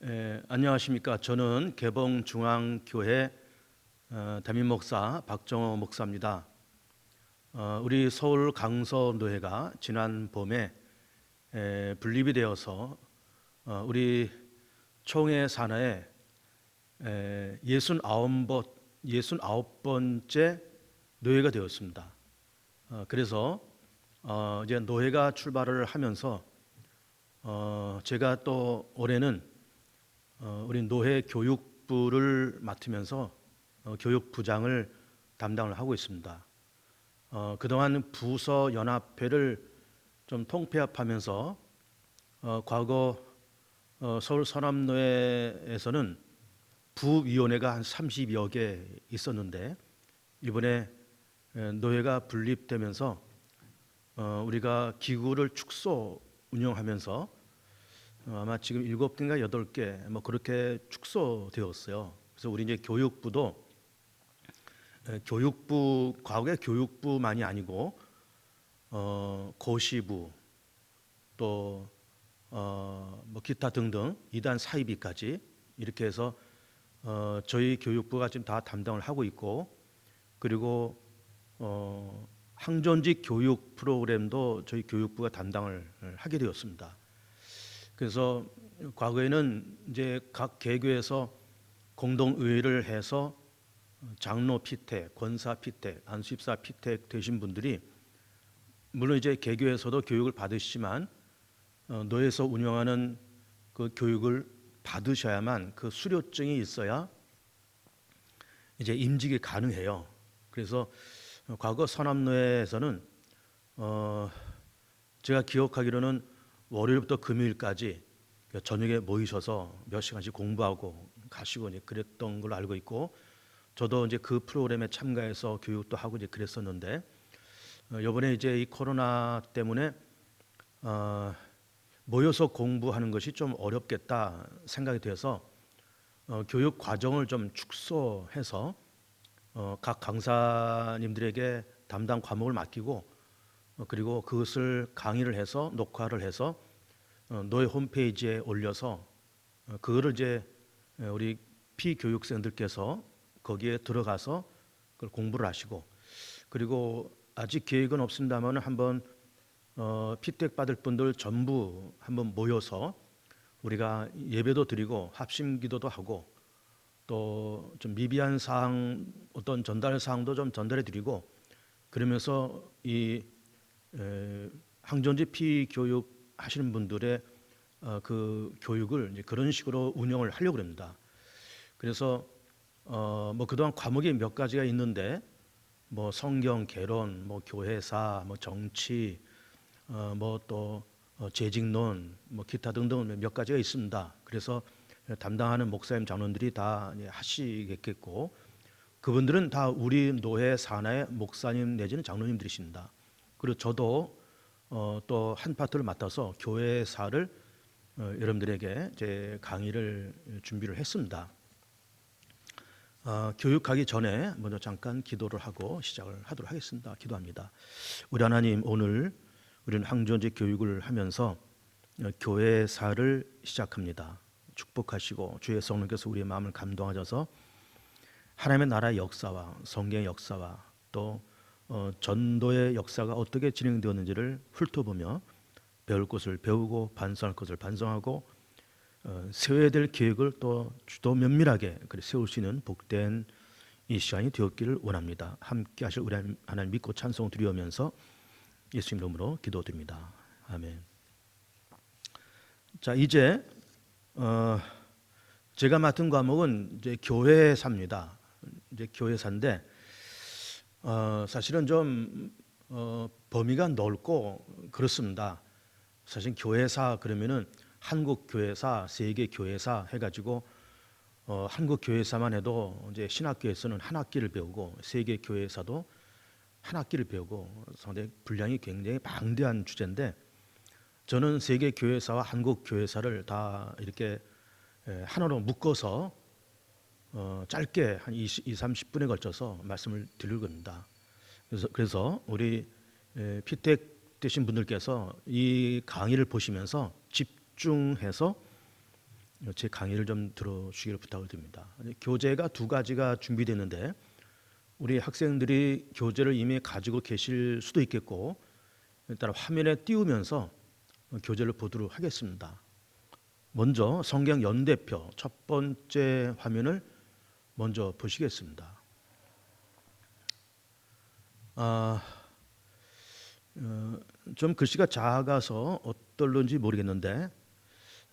안녕하십니까. 저는 개봉중앙교회 담임 목사 박정호 목사입니다. 우리 서울 강서노회가 지난 봄에 분립이 되어서 우리 총회 산하에 69번째 노회가 되었습니다. 그래서 이제 노회가 출발을 하면서 제가 또 올해는 우리 노회 교육부를 맡으면서 교육부장을 담당을 하고 있습니다. 그동안 부서 연합회를 좀 통폐합하면서 과거 서울 서남노회에서는 부위원회가 한 30여 개 있었는데 이번에 노회가 분립되면서 우리가 기구를 축소 운영하면서 아마 지금 7개인가 8개 뭐 그렇게 축소되었어요. 그래서 우리 이제 교육부도 교육부 과거의 교육부만이 아니고 고시부 또 뭐 기타 등등 2단 사이비까지 이렇게 해서 저희 교육부가 지금 다 담당을 하고 있고, 그리고 항전직 교육 프로그램도 저희 교육부가 담당을 하게 되었습니다. 그래서 과거에는 이제 각 개교에서 공동의회를 해서 장로 피택, 권사 피택, 안수집사 피택 되신 분들이 물론 이제 개교에서도 교육을 받으시지만 노회에서 운영하는 그 교육을 받으셔야만 그 수료증이 있어야 이제 임직이 가능해요. 그래서 과거 서남노회에서는 제가 기억하기로는 월요일부터 금요일까지 저녁에 모이셔서 몇 시간씩 공부하고 가시고 이제 그랬던 걸로 알고 있고, 저도 이제 그 프로그램에 참가해서 교육도 하고 이제 그랬었는데 이번에 이제 이 코로나 때문에 모여서 공부하는 것이 좀 어렵겠다 생각이 돼서 교육 과정을 좀 축소해서 각 강사님들에게 담당 과목을 맡기고 그리고 그것을 강의를 해서 녹화를 해서 노회 홈페이지에 올려서 그거를 이제 우리 피교육생들께서 거기에 들어가서 그걸 공부를 하시고, 그리고 아직 계획은 없습니다만 한번 피택 받을 분들 전부 한번 모여서 우리가 예배도 드리고 합심 기도도 하고 또 좀 미비한 사항 어떤 전달 사항도 좀 전달해 드리고 그러면서 이 항전지 피교육 하시는 분들의 그 교육을 이제 그런 식으로 운영을 하려고 합니다. 그래서 뭐 그동안 과목이 몇 가지가 있는데 뭐 성경, 개론, 뭐 교회사, 뭐 정치, 뭐 또 재직론, 뭐 기타 등등 몇 가지가 있습니다. 그래서 담당하는 목사님 장로님들이 다 하시겠고 그분들은 다 우리 노회 산하의 목사님 내지는 장로님들이십니다. 그리고 저도 또 한 파트를 맡아서 교회사를 여러분들에게 제 강의를 준비를 했습니다. 교육하기 전에 먼저 잠깐 기도를 하고 시작을 하도록 하겠습니다. 기도합니다. 우리 하나님, 오늘 우리는 항전직 교육을 하면서 교회사를 시작합니다. 축복하시고 주의 성령께서 우리의 마음을 감동하셔서 하나님의 나라의 역사와 성경의 역사와 또 전도의 역사가 어떻게 진행되었는지를 훑어보며 배울 것을 배우고 반성할 것을 반성하고 세워야 될 계획을 또 주도 면밀하게 세울 수 있는 복된 이 시간이 되었기를 원합니다. 함께 하실 우리 하나님 믿고 찬송 드리면서 예수님 이름으로 기도드립니다. 아멘. 자, 이제 제가 맡은 과목은 이제 교회사입니다. 이제 교회사인데 사실은 좀 범위가 넓고 그렇습니다. 사실 교회사 그러면은 한국 교회사, 세계 교회사 해가지고 한국 교회사만 해도 이제 신학교에서는 한 학기를 배우고 세계 교회사도 한 학기를 배우고 상당히 분량이 굉장히 방대한 주제인데 저는 세계 교회사와 한국 교회사를 다 이렇게 하나로 묶어서 짧게 한 20-30분에 걸쳐서 말씀을 드릴 겁니다. 그래서 우리 피택 되신 분들께서 이 강의를 보시면서 집중해서 제 강의를 좀 들어주시기를 부탁을 드립니다. 교재가 두 가지가 준비됐는데 우리 학생들이 교재를 이미 가지고 계실 수도 있겠고 따라 화면에 띄우면서 교재를 보도록 하겠습니다. 먼저 성경 연대표 첫 번째 화면을 먼저 보시겠습니다. 좀 글씨가 작아서 어떨런지 모르겠는데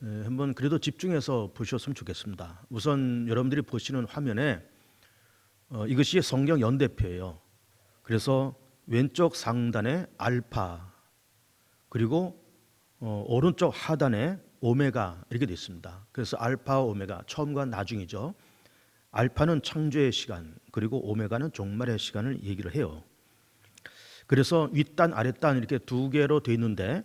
한번 그래도 집중해서 보셨으면 좋겠습니다. 우선 여러분들이 보시는 화면에 이것이 성경 연대표예요. 그래서 왼쪽 상단에 알파 그리고 오른쪽 하단에 오메가 이렇게 되어 있습니다. 그래서 알파 오메가 처음과 나중이죠. 알파는 창조의 시간 그리고 오메가는 종말의 시간을 얘기를 해요. 그래서 윗단 아랫단 이렇게 두 개로 되어 있는데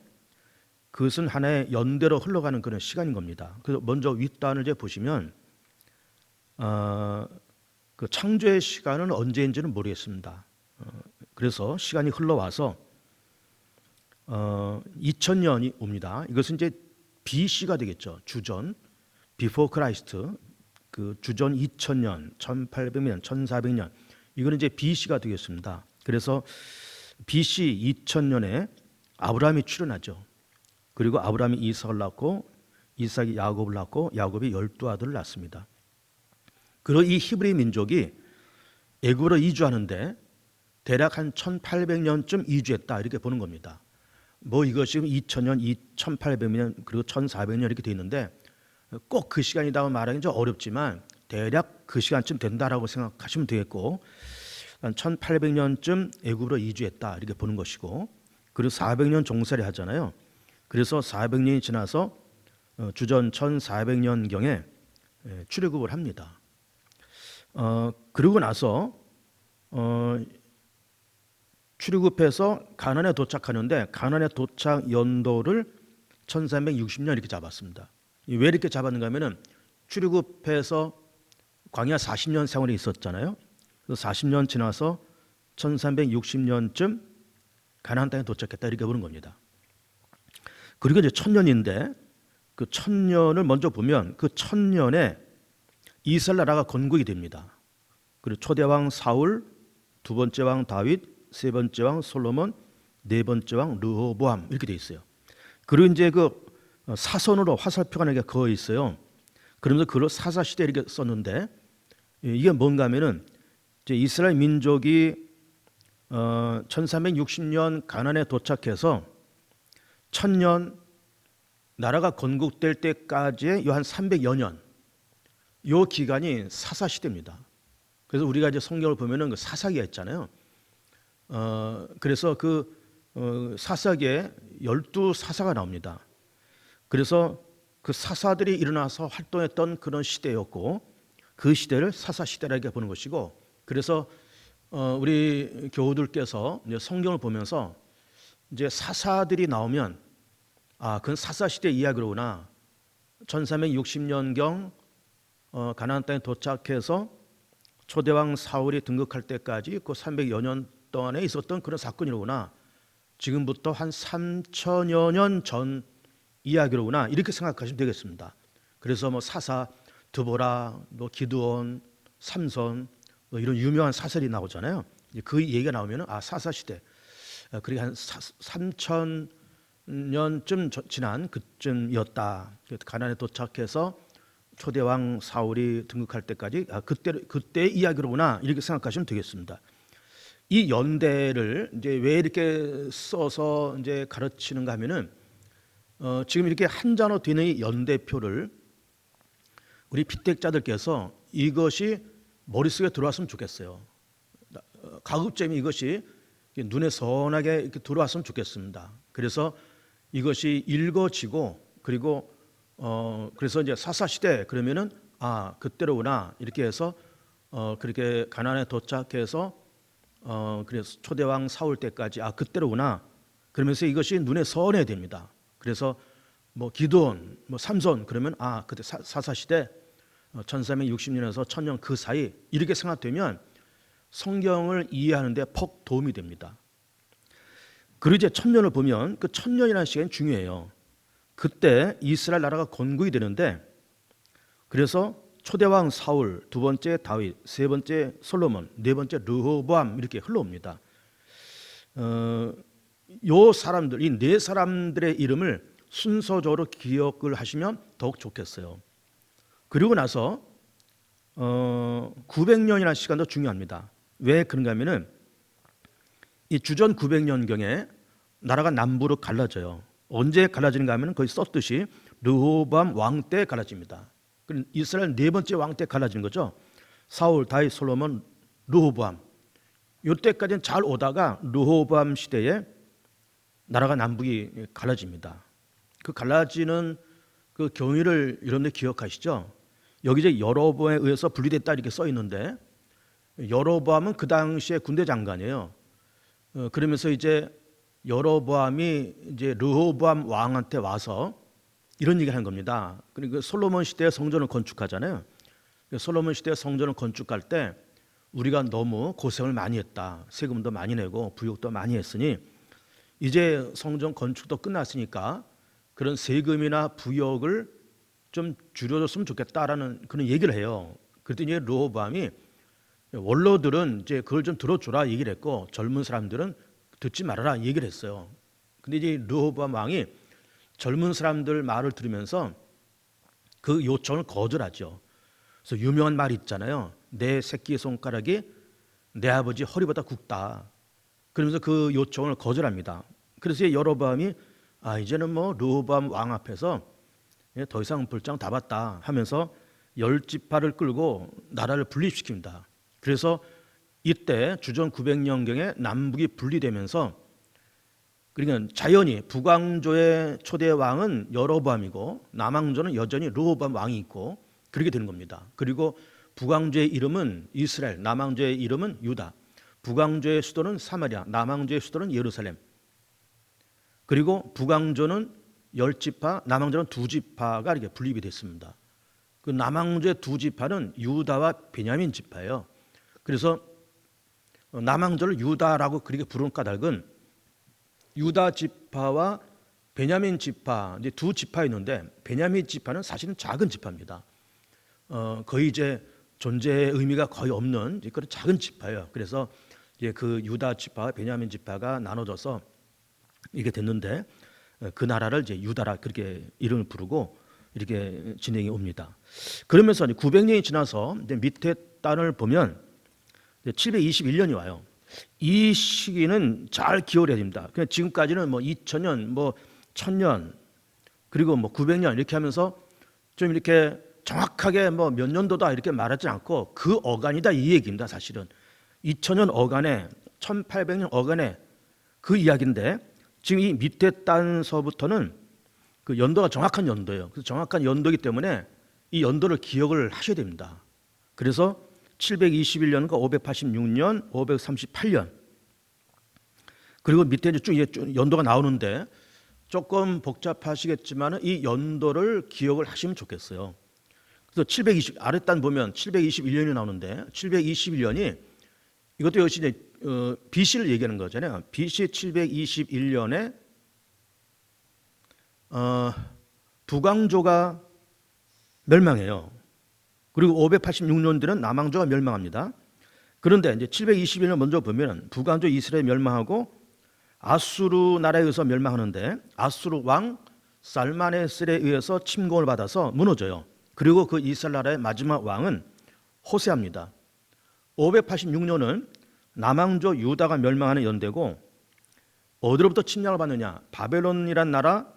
그것은 하나의 연대로 흘러가는 그런 시간인 겁니다. 그래서 먼저 윗단을 이제 보시면 그 창조의 시간은 언제인지는 모르겠습니다. 그래서 시간이 흘러와서 2000년이 옵니다. 이것은 이제 BC가 되겠죠. 주전, Before Christ, 그 주전 2000년, 1800년, 1400년 이거는 이제 BC가 되겠습니다. 그래서 BC 2000년에 아브라함이 출현하죠. 그리고 아브라함이 이삭을 낳고 이삭이 야곱을 낳고 야곱이 12아들을 낳습니다. 그리고 이 히브리 민족이 애굽으로 이주하는데 대략 한 1800년쯤 이주했다 이렇게 보는 겁니다. 뭐 이것이 2000년, 2800년 그리고 1400년 이렇게 돼 있는데 꼭 그 시간이라고 말하기는 좀 어렵지만 대략 그 시간쯤 된다라고 생각하시면 되겠고 1800년쯤 애굽으로 이주했다 이렇게 보는 것이고 그리고 400년 종살이 하잖아요. 그래서 400년이 지나서 주전 1400년경에 출애굽을 합니다. 그러고 나서 출애굽해서 가나안에 도착하는데 가나안에 도착 연도를 1360년 이렇게 잡았습니다. 왜 이렇게 잡았는가 하면은 출애굽해서 광야 40년 생활이 있었잖아요. 그래서 40년 지나서 1360년쯤 가나안 땅에 도착했다 이렇게 보는 겁니다. 그리고 이제 1000년인데 그 1000년을 먼저 보면 그 1000년에 이스라엘 나라가 건국이 됩니다. 그리고 초대 왕 사울, 두 번째 왕 다윗, 세 번째 왕 솔로몬, 네 번째 왕 르호보암 이렇게 돼 있어요. 그리고 이제 그 사선으로 화살표가 이렇게 그어 있어요. 그러면서 그걸 사사 시대 이렇게 썼는데 이게 뭔가 하면은 이제 이스라엘 민족이 1360년 가나안에 도착해서 1000년 나라가 건국될 때까지의 한 300여 년, 요 기간이 사사 시대입니다. 그래서 우리가 이제 성경을 보면은 그 사사기가 있잖아요. 그래서 그 사사기에 12사사가 나옵니다. 그래서 그 사사들이 일어나서 활동했던 그런 시대였고 그 시대를 사사 시대라고 보는 것이고 그래서 우리 교우들께서 이제 성경을 보면서 이제 사사들이 나오면 그건 사사 시대 이야기로구나. 1360년경 가나안 땅에 도착해서 초대왕 사울이 등극할 때까지 그 300여 년 동안에 있었던 그런 사건이로구나. 지금부터 한 3000여 년 전 이야기로구나. 이렇게 생각하시면 되겠습니다. 그래서 뭐 사사, 드보라, 뭐 기드온, 삼손 이런 유명한 사설이 나오잖아요. 그 얘기가 나오면 사사 시대. 그게 한 3000년쯤 지난 그쯤이었다. 가나안에 도착해서 초대왕 사울이 등극할 때까지 그때 이야기로구나 이렇게 생각하시면 되겠습니다. 이 연대를 이제 왜 이렇게 써서 이제 가르치는가 하면은 지금 이렇게 한자로 되는 이 연대표를 우리 피택자들께서 이것이 머릿속에 들어왔으면 좋겠어요. 가급적이면 이것이 눈에 선하게 이렇게 들어왔으면 좋겠습니다. 그래서 이것이 읽어지고 그리고 그래서 이제 사사 시대 그러면은 그때로구나 이렇게 해서 그렇게 가나안에 도착해서 그래서 초대왕 사울 때까지 그때로구나 그러면서 이것이 눈에 선해야 됩니다. 그래서 뭐 기드온, 뭐 삼손 그러면 그때 사사 시대 1360년에서 1000년 그 사이 이렇게 생각되면 성경을 이해하는 데 퍽 도움이 됩니다. 그리고 이제 1000년을 보면 그 1000년이라는 시간이 중요해요. 그때 이스라엘 나라가 건국이 되는데 그래서 초대왕 사울, 두 번째 다윗, 세 번째 솔로몬, 네 번째 르호보암 이렇게 흘러옵니다. 요 사람들, 이 네 사람들의 이름을 순서적으로 기억을 하시면 더욱 좋겠어요. 그리고 나서 900년이라는 시간도 중요합니다. 왜 그런가 하면은 이 주전 900년경에 나라가 남부로 갈라져요. 언제 갈라지는가 하면 거기 썼듯이 르호보암 왕 때 갈라집니다. 이스라엘 네 번째 왕 때 갈라지는 거죠. 사울, 다윗, 솔로몬, 르호보암. 이때까지는 잘 오다가 르호보암 시대에 나라가 남북이 갈라집니다. 그 갈라지는 그 경위를 여러분들 기억하시죠? 여기 이제 여로보암에 의해서 분리됐다 이렇게 써 있는데, 여로보암은 그 당시에 군대 장관이에요. 그러면서 이제 여로보암이 이제 르호보암 왕한테 와서 이런 얘기를 하는 겁니다. 그리고 솔로몬 시대에 성전을 건축하잖아요. 솔로몬 시대에 성전을 건축할 때 우리가 너무 고생을 많이 했다. 세금도 많이 내고 부욕도 많이 했으니 이제 성전 건축도 끝났으니까 그런 세금이나 부욕을 좀 줄여줬으면 좋겠다라는 그런 얘기를 해요. 그랬더니 르호보암이 원로들은 이제 그걸 좀 들어주라 얘기를 했고 젊은 사람들은 듣지 말아라 얘기를 했어요. 근데 이제 르호보암 왕이 젊은 사람들 말을 들으면서 그 요청을 거절하죠. 그래서 유명한 말이 있잖아요. 내 새끼 손가락이 내 아버지 허리보다 굵다. 그러면서 그 요청을 거절합니다. 그래서 여로보암이 이제는 뭐 르호보암 왕 앞에서 더 이상 불장 다 봤다 하면서 10지파를 끌고 나라를 분립시킵니다. 그래서 이때 주전 900년경에 남북이 분리되면서 그러니까 자연히 북왕조의 초대 왕은 여로보암이고 남왕조는 여전히 르호보암 왕이 있고 그렇게 되는 겁니다. 그리고 북왕조의 이름은 이스라엘, 남왕조의 이름은 유다. 북왕조의 수도는 사마리아, 남왕조의 수도는 예루살렘. 그리고 북왕조는 10지파, 남왕조는 2지파가 이렇게 분립이 됐습니다. 그 남왕조의 2지파는 유다와 베냐민 지파예요. 그래서 남왕조를 유다라고 그렇게 부르는 까닭은 유다 지파와 베냐민 지파 이제 2지파 있는데 베냐민 지파는 사실은 작은 지파입니다. 거의 이제 존재의 의미가 거의 없는 그런 작은 지파예요. 그래서 이제 그 유다 지파와 베냐민 지파가 나눠져서 이게 됐는데 그 나라를 이제 유다라 그렇게 이름을 부르고 이렇게 진행이 옵니다. 그러면서 900년이 지나서 이제 밑에 단을 보면 721년이 와요. 이 시기는 잘 기억해야 됩니다. 그냥 지금까지는 뭐 2000년, 뭐 1000년, 그리고 뭐 900년 이렇게 하면서 좀 이렇게 정확하게 뭐 몇 년도다 이렇게 말하지 않고 그 어간이다 이 얘기입니다. 사실은 2000년 어간에 1800년 어간에 그 이야기인데 지금 이 밑에 단서부터는 그 연도가 정확한 연도예요. 그래서 정확한 연도이기 때문에 이 연도를 기억을 하셔야 됩니다. 그래서 721년과 586년, 538년 그리고 밑에 쭉 연도가 나오는데 조금 복잡하시겠지만 이 연도를 기억을 하시면 좋겠어요. 그래서 아랫단 보면 721년이 나오는데 721년이 이것도 역시 이제 BC를 얘기하는 거잖아요. BC 721년에 북왕조가 멸망해요. 그리고 586년대는 남왕조가 멸망합니다. 그런데 이제 721년 먼저 보면 북왕조 이스라엘 멸망하고 아수르 나라에 의해서 멸망하는데 아수르 왕 살마네셀에 의해서 침공을 받아서 무너져요. 그리고 그 이스라엘 나라의 마지막 왕은 호세아입니다. 586년은 남왕조 유다가 멸망하는 연대고 어디로부터 침략을 받느냐? 바벨론이란 나라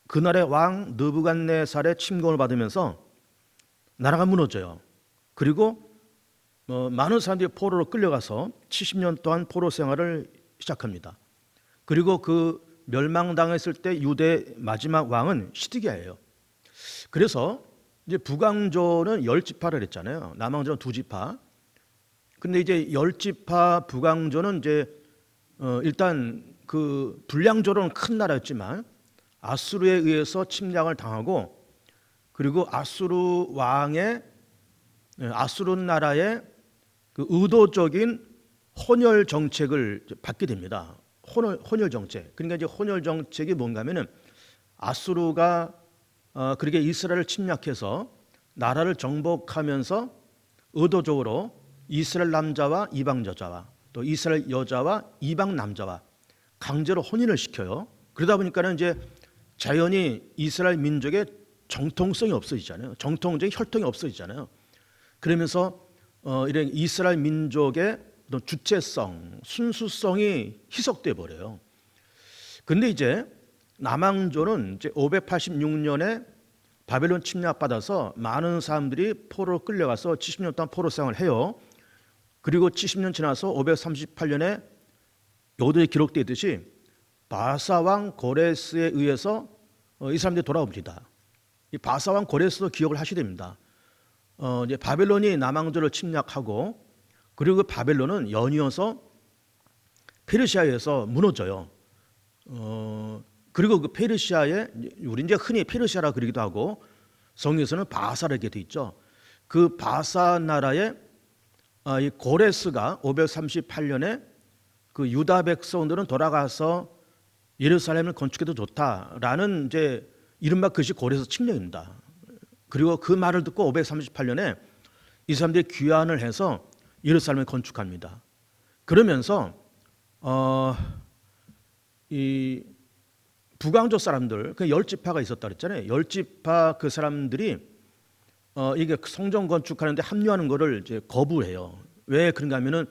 그 나라의 왕 느부갓네살의 침공을 받으면서 나라가 무너져요. 그리고 많은 사람들이 포로로 끌려가서 70년 동안 포로 생활을 시작합니다. 그리고 그 멸망당했을 때 유대의 마지막 왕은 시드기야예요. 그래서 이제 북왕조는 10지파를 했잖아요. 남왕조는 2지파. 근데 이제 10지파 북왕조는 이제 일단 그 불량조로는 큰 나라였지만 아수르에 의해서 침략을 당하고 그리고 아수르 왕의 아수르 나라의 그 의도적인 혼혈 정책을 받게 됩니다. 혼혈 정책. 그러니까 이제 혼혈 정책이 뭔가면은 아수르가 그렇게 이스라엘을 침략해서 나라를 정복하면서 의도적으로 이스라엘 남자와 이방 여자와 또 이스라엘 여자와 이방 남자와 강제로 혼인을 시켜요. 그러다 보니까는 이제 자연히 이스라엘 민족의 정통성이 없어지잖아요. 정통적인 혈통이 없어지잖아요. 그러면서 이런 이스라엘 민족의 주체성, 순수성이 희석돼 버려요. 근데 이제 남왕조는 이제 586년에 바벨론 침략받아서 많은 사람들이 포로로 끌려가서 70년 동안 포로 생활을 해요. 그리고 70년 지나서 538년에 여기도 기록되어 있듯이 바사 왕 고레스에 의해서 이 사람들이 돌아옵니다. 이 바사 왕 고레스도 기억을 하셔야 됩니다. 이제 바벨론이 남왕조를 침략하고 그리고 그 바벨론은 연이어서 페르시아에서 무너져요. 그리고 그 페르시아에 우리 이제 흔히 페르시아라 그러기도 하고 성경에서는 바사라 이렇게 돼 있죠. 그 바사 나라의 이 고레스가 538년에 그 유다 백성들은 돌아가서 예루살렘을 건축해도 좋다라는 이제 이른바 그것이 고레스 칙령입니다. 그리고 그 말을 듣고 538년에 이 사람들이 귀환을 해서 예루살렘을 건축합니다. 그러면서 이 북왕조 사람들 그 10지파가 있었다 그랬잖아요. 10지파 그 사람들이 이게 성전 건축하는데 합류하는 것을 이제 거부해요. 왜 그런가 하면은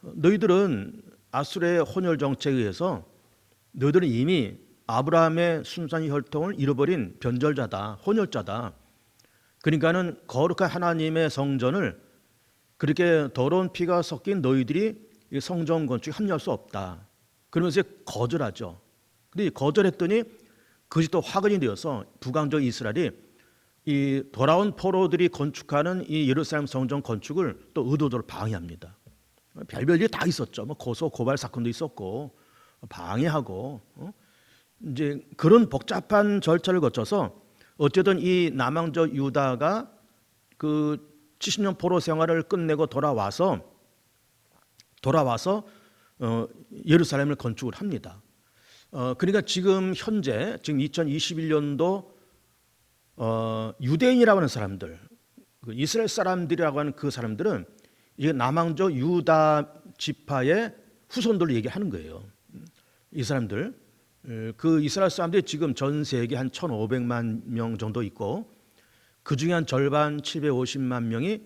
너희들은 아수르의 혼혈 정책에 의해서 너희들은 이미 아브라함의 순수한 혈통을 잃어버린 변절자다, 혼혈자다. 그러니까는 거룩한 하나님의 성전을 그렇게 더러운 피가 섞인 너희들이 성전 건축에 합류할 수 없다. 그러면서 거절하죠. 근데 거절했더니 그것이 또 화근이 되어서 북왕조 이스라엘이 이 돌아온 포로들이 건축하는 이 예루살렘 성전 건축을 또 의도적으로 방해합니다. 별별 일이 다 있었죠. 뭐 고소 고발 사건도 있었고 방해하고 이제 그런 복잡한 절차를 거쳐서 어쨌든 이 남왕조 유다가 그 70년 포로 생활을 끝내고 돌아와서 예루살렘을 건축을 합니다. 그러니까 지금 현재 지금 2021년도 유대인이라고 하는 사람들, 이스라엘 사람들이라고 하는 그 사람들은 이게 남왕조 유다 지파의 후손들을 얘기하는 거예요. 이 사람들, 그 이스라엘 사람들이 지금 전 세계 한 1,500만 명 정도 있고 그 중에 한 절반 750만 명이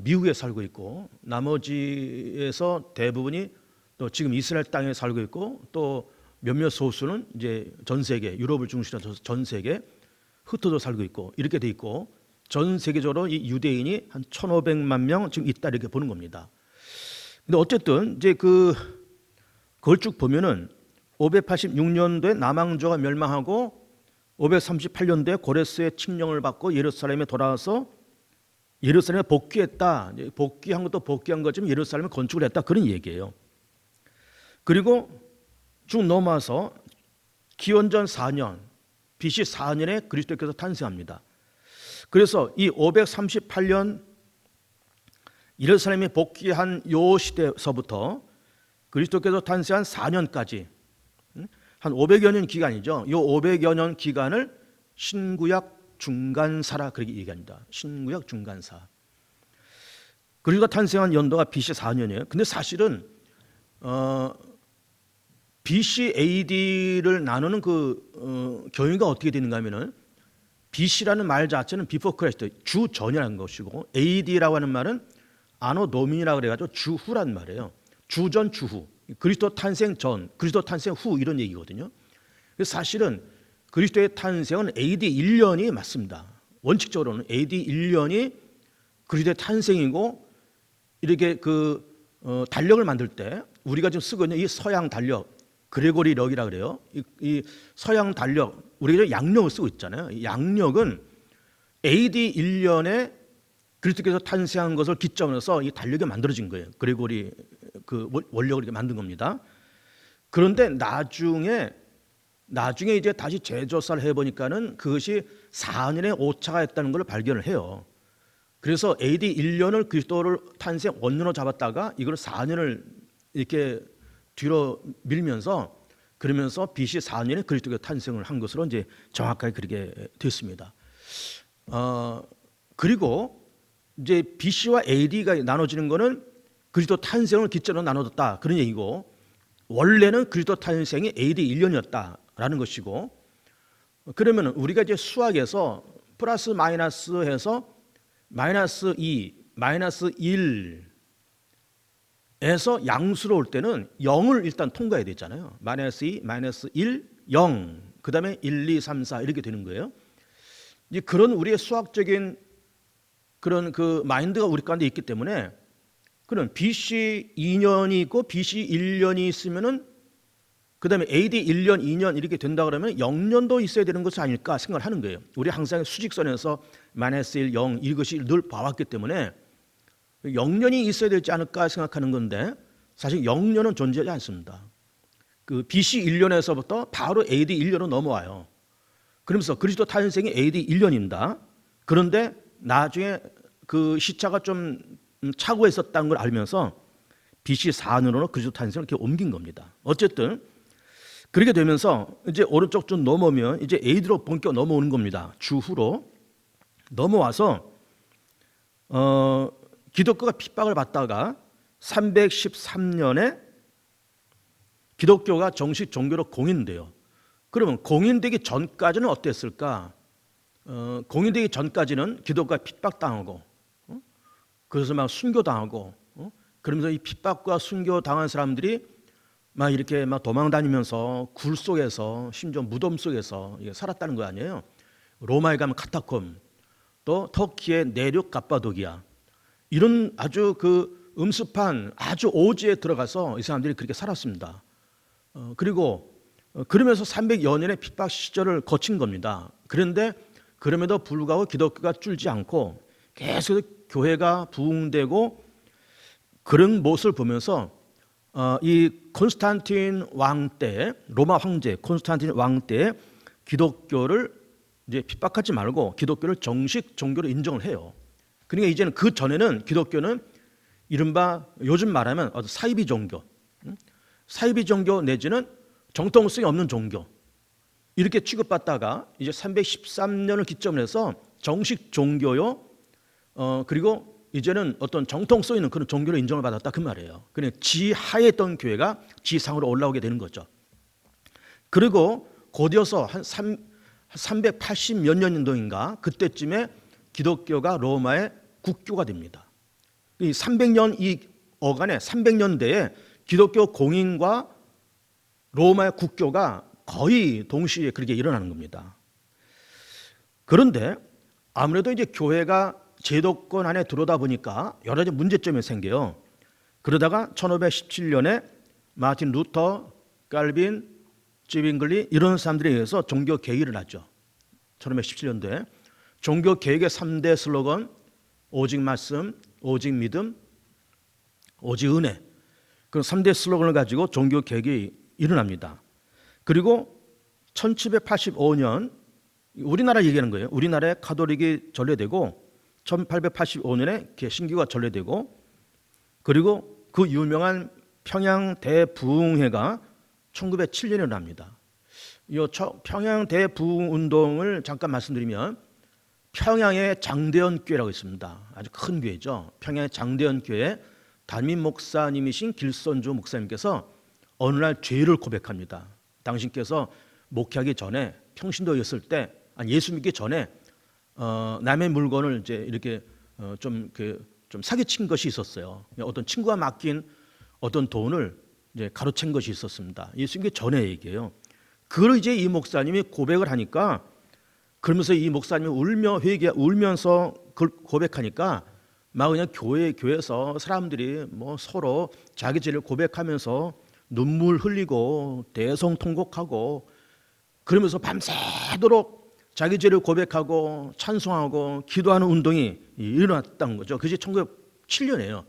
미국에 살고 있고 나머지에서 대부분이 또 지금 이스라엘 땅에 살고 있고 또 몇몇 소수는 이제 전 세계 유럽을 중심으로 해서 전 세계 흩어져 살고 있고 이렇게 돼 있고 전 세계적으로 이 유대인이 한 1,500만 명 지금 있다 이렇게 보는 겁니다. 근데 어쨌든 이제 그걸 쭉 보면은 586년도에 남왕조가 멸망하고 538년도에 고레스의 칙령을 받고 예루살렘에 돌아와서 예루살렘에 복귀했다. 복귀한 것도 복귀한 거지만 예루살렘에 건축을 했다 그런 얘기예요. 그리고 쭉 넘어와서 기원전 4년 BC 4년에 그리스도께서 탄생합니다. 그래서 이 538년 예루살렘에 복귀한 요 시대서부터 그리스도께서 탄생한 4년까지 한 500여 년 기간이죠. 이 500여 년 기간을 신구약 중간사라 그렇게 얘기합니다. 신구약 중간사. 그리스도가 탄생한 연도가 BC 4년이에요. 근데 사실은 BC AD를 나누는 그 경위가 어떻게 되는가 하면은 BC라는 말 자체는 before Christ, 주 전이라는 것이고 AD라고 하는 말은 아노 도미니라고 그래가지고 주후란 말이에요. 주전 주후. 그리스도 탄생 전, 그리스도 탄생 후 이런 얘기거든요. 그래서 사실은 그리스도의 탄생은 AD 1년이 맞습니다. 원칙적으로는 AD 1년이 그리스도의 탄생이고 이렇게 달력을 만들 때 우리가 지금 쓰고 있는 이 서양 달력 그레고리 력이라 그래요. 이 서양 달력 우리가 양력을 쓰고 있잖아요. 이 양력은 AD 1년에 그리스도께서 탄생한 것을 기점으로 해서 이 달력이 만들어진 거예요. 그레고리 그 원력을 이렇게 만든 겁니다. 그런데 나중에 이제 다시 재조사를 해보니까는 그것이 4년의 오차가 있다는 걸 발견을 해요. 그래서 AD 1년을 그리스도를 탄생 원년으로 잡았다가 이걸 4년을 이렇게 뒤로 밀면서 그러면서 BC 4년에 그리스도가 탄생을 한 것으로 이제 정확하게 그렇게 됐습니다. 그리고 이제 BC와 AD가 나눠지는 거는 그리스도 탄생을 기점으로 나눠졌다 그런 얘기고, 원래는 그리스도 탄생이 AD 1년이었다라는 것이고, 그러면 우리가 이제 수학에서 플러스 마이너스 해서 마이너스 2, 마이너스 1에서 양수로 올 때는 0을 일단 통과해야 되잖아요. 마이너스 2, 마이너스 1, 0, 그 다음에 1, 2, 3, 4 이렇게 되는 거예요. 이제 그런 우리의 수학적인 그런 그 마인드가 우리 가운데 있기 때문에, 그런 BC 2년이 있고 BC 1년이 있으면은 그 다음에 AD 1년, 2년 이렇게 된다 그러면 0년도 있어야 되는 것이 아닐까 생각을 하는 거예요. 우리 항상 수직선에서 마이너스 1, 0 이것이 늘 봐왔기 때문에 0년이 있어야 되지 않을까 생각하는 건데, 사실 0년은 존재하지 않습니다. 그 BC 1년에서부터 바로 AD 1년으로 넘어와요. 그러면서 그리스도 탄생이 AD 1년입니다. 그런데 나중에 그 시차가 좀 착오해 있었다는 걸 알면서 BC 4년으로 그리스도 탄생을 이렇게 옮긴 겁니다. 어쨌든 그렇게 되면서 이제 오른쪽 좀 넘어오면 이제 AD로 본격 넘어오는 겁니다. 주후로 넘어와서 기독교가 핍박을 받다가 313년에 기독교가 정식 종교로 공인돼요. 그러면 공인되기 전까지는 어땠을까? 공인되기 전까지는 기독교가 핍박당하고, 그래서 막 순교당하고, 그러면서 이 핍박과 순교당한 사람들이 막 이렇게 막 도망다니면서 굴 속에서, 심지어 무덤 속에서 살았다는 거 아니에요. 로마에 가면 카타콤, 또 터키의 내륙 갑바도기아, 이런 아주 그 음습한 아주 오지에 들어가서 이 사람들이 그렇게 살았습니다. 그리고 그러면서 300여 년의 핍박 시절을 거친 겁니다. 그런데 그럼에도 불구하고 기독교가 줄지 않고 계속 교회가 부흥되고, 그런 모습을 보면서 이 콘스탄틴 왕 때, 로마 황제 콘스탄틴 왕 때 기독교를 이제 핍박하지 말고 기독교를 정식 종교로 인정을 해요. 그러니까 이제는 그 전에는 기독교는 이른바 요즘 말하면 사이비 종교, 사이비 종교 내지는 정통성이 없는 종교 이렇게 취급받다가 이제 313년을 기점으로 해서 정식 종교요, 그리고 이제는 어떤 정통성 있는 그런 종교로 인정을 받았다 그 말이에요. 그냥 지하에 있던 교회가 지상으로 올라오게 되는 거죠. 그리고 곧이어서 한 380 몇 년도인가 그때쯤에 기독교가 로마의 국교가 됩니다. 이 300년 이 어간에 300년대에 기독교 공인과 로마의 국교가 거의 동시에 그렇게 일어나는 겁니다. 그런데 아무래도 이제 교회가 제도권 안에 들어오다 보니까 여러 가지 문제점이 생겨요. 그러다가 1517년에 마틴 루터, 칼빈, 쥐빙글리 이런 사람들에 의해서 종교 개혁이 일어나죠. 1517년도에 종교 개혁의 3대 슬로건, 오직 말씀, 오직 믿음, 오직 은혜, 그 3대 슬로건을 가지고 종교 개혁이 일어납니다. 그리고 1785년 우리나라 얘기하는 거예요. 우리나라에 가톨릭이 전래되고 1885년에 개신교가 전래되고, 그리고 그 유명한 평양 대부흥회가 1907년에 일어납니다. 이 평양 대부흥 운동을 잠깐 말씀드리면, 평양의 장대현 교회라고 있습니다. 아주 큰 교회죠. 평양의 장대현 교회 담임 목사님이신 길선주 목사님께서 어느 날 죄를 고백합니다. 당신께서 목회하기 전에, 평신도였을 때, 예수 믿기 전에 남의 물건을 이제 이렇게 좀 사기친 것이 있었어요. 어떤 친구가 맡긴 어떤 돈을 이제 가로챈 것이 있었습니다. 예수 믿기 전에 얘기해요. 그걸 이제 이 목사님이 고백을 하니까, 그러면서 이 목사님이 울면서 그걸 고백하니까 막 그냥 교회에서 사람들이 뭐 서로 자기 죄를 고백하면서 눈물 흘리고 대성통곡하고, 그러면서 밤새도록 자기 죄를 고백하고 찬송하고 기도하는 운동이 일어났다는 거죠. 그게 1907년이에요.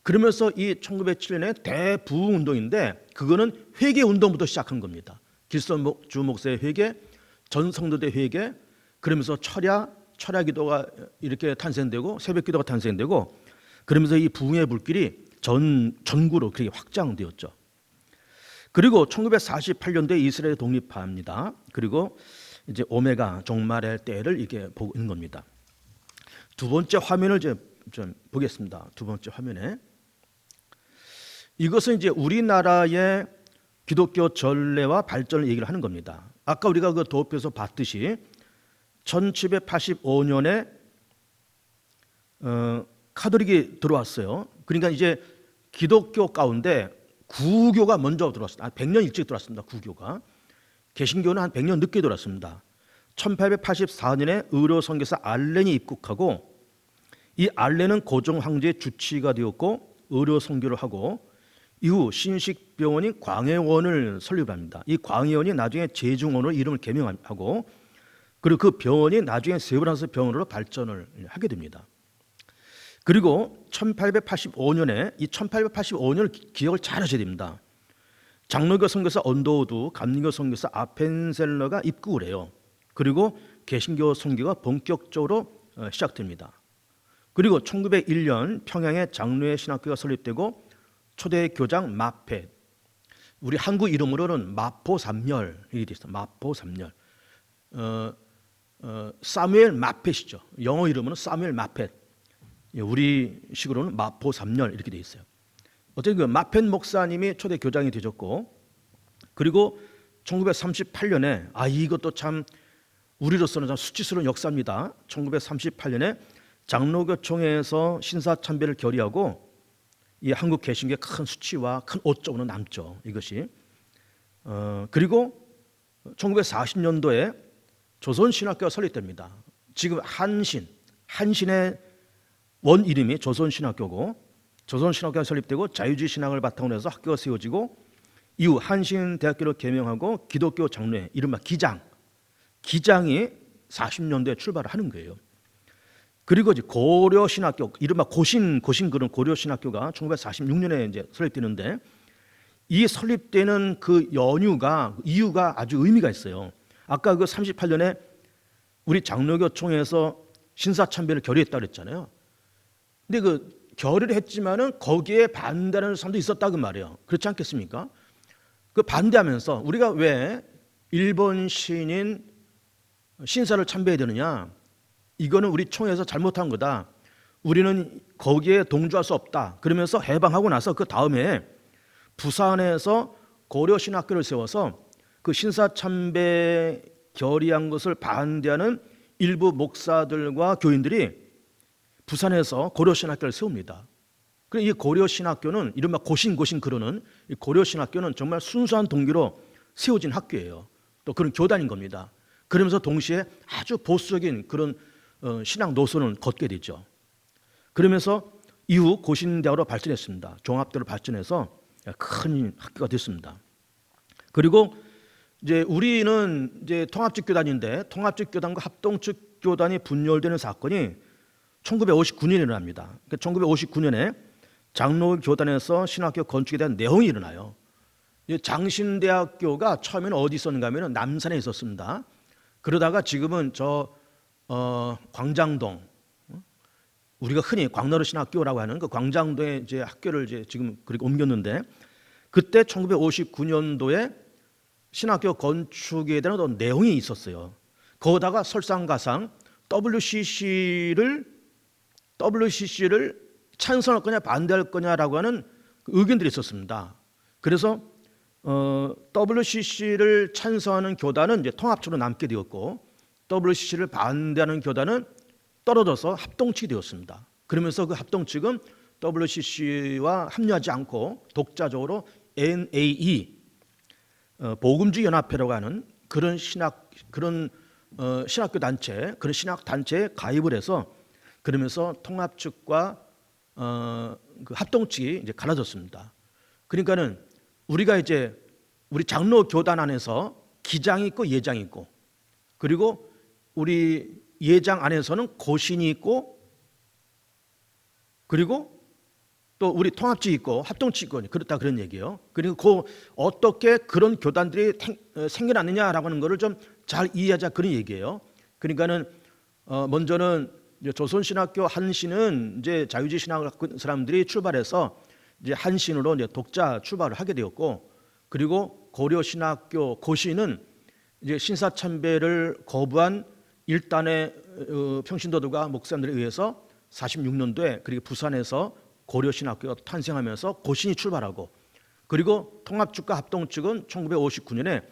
그러면서 이 1907년에 대부흥 운동인데, 그거는 회개 운동부터 시작한 겁니다. 길선주 목사의 회개, 전 성도들 회개, 그러면서 철야 기도가 이렇게 탄생되고 새벽 기도가 탄생되고, 그러면서 이 부흥의 불길이 전구로 그렇게 확장되었죠. 그리고 1948년도에 이스라엘이 독립합니다. 그리고 이제 오메가 종말의 때를 이렇게 보고 있는 겁니다. 두 번째 화면을 좀 보겠습니다. 두 번째 화면에 이것은 이제 우리나라의 기독교 전례와 발전을 얘기를 하는 겁니다. 아까 우리가 그 도표에서 봤듯이 1785년에 카톨릭이 들어왔어요. 그러니까 이제 기독교 가운데 구교가 먼저 들어왔습니다. 100년 일찍 들어왔습니다. 구교가. 개신교는 한 100년 늦게 들어왔습니다. 1884년에 의료 선교사 알렌이 입국하고 이 알렌은 고종 황제의 주치의가 되었고 의료 선교를 하고 이후 신식병원인 광해원을 설립합니다. 이 광해원이 나중에 제중원으로 이름을 개명하고 그리고 그 병원이 나중에 세브란스 병원으로 발전을 하게 됩니다. 그리고 1885년에 이 1885년을 기억을 잘 하셔야 됩니다. 장로교 선교사 언더우드, 감리교 선교사 아펜셀러가 입국을 해요. 그리고 개신교 선교가 본격적으로 시작됩니다. 그리고 1901년 평양에 장로회 신학교가 설립되고 초대 교장 마페, 우리 한국 이름으로는 마포삼렬이 됐어요. 마포삼렬. 사무엘 마펫이죠. 영어 이름으로는 사무엘 마펫. 우리 식으로는 마포삼렬 이렇게 돼 있어요. 어쨌든 그 마펫 목사님이 초대 교장이 되셨고, 그리고 1938년에 이것도 참 우리로서는 참 수치스러운 역사입니다. 1938년에 장로교총회에서 신사참배를 결의하고 이 한국 개신교의 큰 수치와 큰 오점으로 남죠. 이것이. 그리고 1940년도에 조선신학교가 설립됩니다. 지금 한신의 원 이름이 조선신학교고, 조선신학교가 설립되고 자유주의 신학을 바탕으로 해서 학교가 세워지고 이후 한신대학교를 개명하고 기독교 장로회 이른바 기장이 40년대에 출발을 하는 거예요. 그리고 이제 고려신학교 이른바 고신 그런 고려신학교가 1946년에 이제 설립되는데 이 설립되는 그 이유가 아주 의미가 있어요. 아까 그 38년에 우리 장로교총회에서 신사참배를 결의했다고 그랬잖아요. 근데 그 결의를 했지만은 거기에 반대하는 사람도 있었다 그 말이에요. 그렇지 않겠습니까? 그 반대하면서 우리가 왜 일본 신인 신사를 참배해야 되느냐? 이거는 우리 총회에서 잘못한 거다. 우리는 거기에 동조할 수 없다. 그러면서 해방하고 나서 그 다음에 부산에서 고려신학교를 세워서 그 신사참배 결의한 것을 반대하는 일부 목사들과 교인들이 부산에서 고려신학교를 세웁니다. 이 고려신학교는 이른바 고신 그러는 이 고려신학교는 정말 순수한 동기로 세워진 학교예요. 또 그런 교단인 겁니다. 그러면서 동시에 아주 보수적인 그런 신학 노선을 걷게 되죠. 그러면서 이후 고신대학으로 발전했습니다. 종합대로 발전해서 큰 학교가 됐습니다. 그리고 이제 우리는 이제 통합적 교단인데 통합적 교단과 합동적 교단이 분열되는 사건이 1959년에 일어납니다. 그러니까 1959년에 장로 교단에서 신학교 건축에 대한 내홍이 일어나요. 장신대학교가 처음에는 어디 있었는가 하면 남산에 있었습니다. 그러다가 지금은 광장동, 우리가 흔히 광나루 신학교라고 하는 그 광장동에 이제 학교를 이제 지금 그렇게 옮겼는데, 그때 1959년도에 신학교 건축에 대한 어떤 내용이 있었어요. 거기다가 설상가상 WCC를 찬성할 거냐 반대할 거냐라고 하는 의견들이 있었습니다. 그래서 WCC를 찬성하는 교단은 이제 통합적으로 남게 되었고, WCC를 반대하는 교단은 떨어져서 합동측이 되었습니다. 그러면서 그 합동측은 WCC와 합류하지 않고 독자적으로 NAE 복음주의 연합회라고 하는 그런 신학교 단체, 그런 신학 단체에 가입을 해서 그러면서 통합측과 그 합동측이 이제 갈라졌습니다. 그러니까는 우리가 이제 우리 장로 교단 안에서 기장이 있고 예장이 있고, 그리고 우리 예장 안에서는 고신이 있고, 그리고 또 우리 통합측이 있고 합동측이 있고, 그렇다 그런 얘기예요. 그리고 어떻게 그런 교단들이 생겨났느냐라고 하는 것을 좀 잘 이해하자 그런 얘기예요. 그러니까는 먼저는 조선신학교 한신은 이제 자유주의 신학을 갖고 있는 사람들이 출발해서 이제 한신으로 이제 독자 출발을 하게 되었고, 그리고 고려신학교 고신은 이제 신사참배를 거부한 일단의 평신도들과 목사님들에 의해서 46년도에 그리고 부산에서 고려신학교가 탄생하면서 고신이 출발하고, 그리고 통합측과 합동측은 1959년에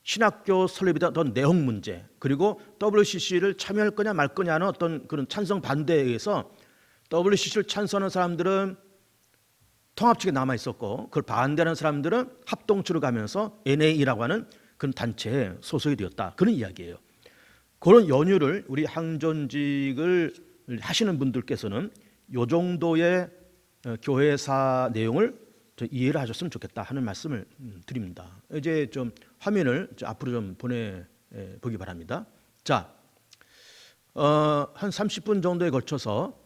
신학교 설립에 대한 내용 문제, 그리고 WCC를 참여할 거냐 말 거냐는 어떤 그런 찬성 반대에 의해서 WCC를 찬성하는 사람들은 통합측에 남아 있었고, 그걸 반대하는 사람들은 합동측으로 가면서 NA라고 하는 그런 단체에 소속이 되었다, 그런 이야기예요. 그런 연유를 우리 항존직을 하시는 분들께서는 이 정도의 교회사 내용을 이해를 하셨으면 좋겠다 하는 말씀을 드립니다. 이제 좀 화면을 앞으로 좀 보내보기 바랍니다. 자, 한 30분 정도에 걸쳐서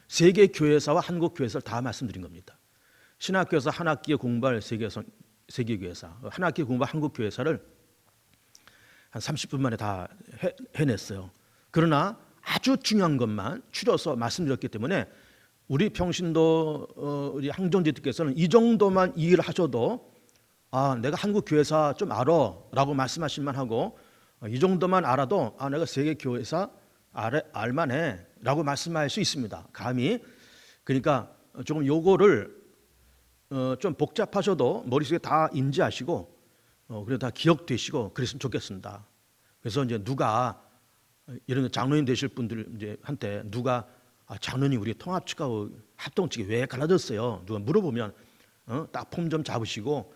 세계 교회사와 한국 교회사를 다 말씀드린 겁니다. 신학교에서 한 학기에 공부할 세계 교회사, 한 학기에 공부할 한국 교회사를 한 30분 만에 다 해냈어요. 그러나 아주 중요한 것만 추려서 말씀드렸기 때문에 우리 평신도 우리 항존지들께서는 이 정도만 이해를 하셔도 내가 한국 교회사 좀 알아라고 말씀하실만 하고, 이 정도만 알아도 내가 세계 교회사 알만해라고 말씀할 수 있습니다. 감히. 그러니까 조금 요거를 좀 복잡하셔도 머릿속에 다 인지하시고 그래도 다 기억되시고 그랬으면 좋겠습니다. 그래서 이제 누가 이런 장로님 되실 분들 이제 한테 누가 장로님 우리 통합측하고 합동측이 왜 갈라졌어요? 누가 물어보면 딱 폼 좀 잡으시고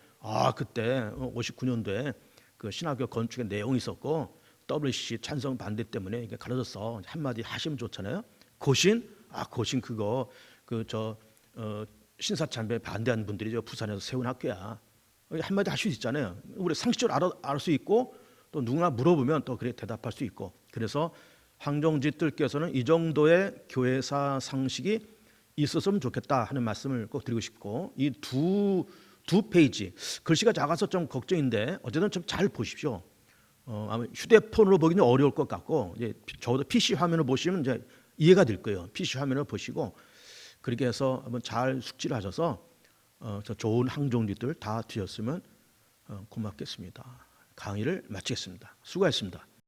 그때 59년도에 그 신학교 건축의 내용이 있었고 WCC 찬성 반대 때문에 이게 갈라졌어, 한마디 하시면 좋잖아요. 고신? 고신 그거 신사참배 반대하는 분들이 부산에서 세운 학교야. 한마디 할 수 있잖아요. 우리 상식적으로 알 수 있고 또 누구나 물어보면 또 그래 대답할 수 있고. 그래서 항종지들께서는 이 정도의 교회사 상식이 있었으면 좋겠다 하는 말씀을 꼭 드리고 싶고, 이 두 페이지 글씨가 작아서 좀 걱정인데 어쨌든 좀 잘 보십시오. 아마 휴대폰으로 보기는 어려울 것 같고 이제 적어도 PC 화면을 보시면 이제 이해가 될 거예요. PC 화면을 보시고 그렇게 해서 한번 잘 숙지를 하셔서 저 좋은 항종지들 다 드렸으면 고맙겠습니다. 강의를 마치겠습니다. 수고하셨습니다.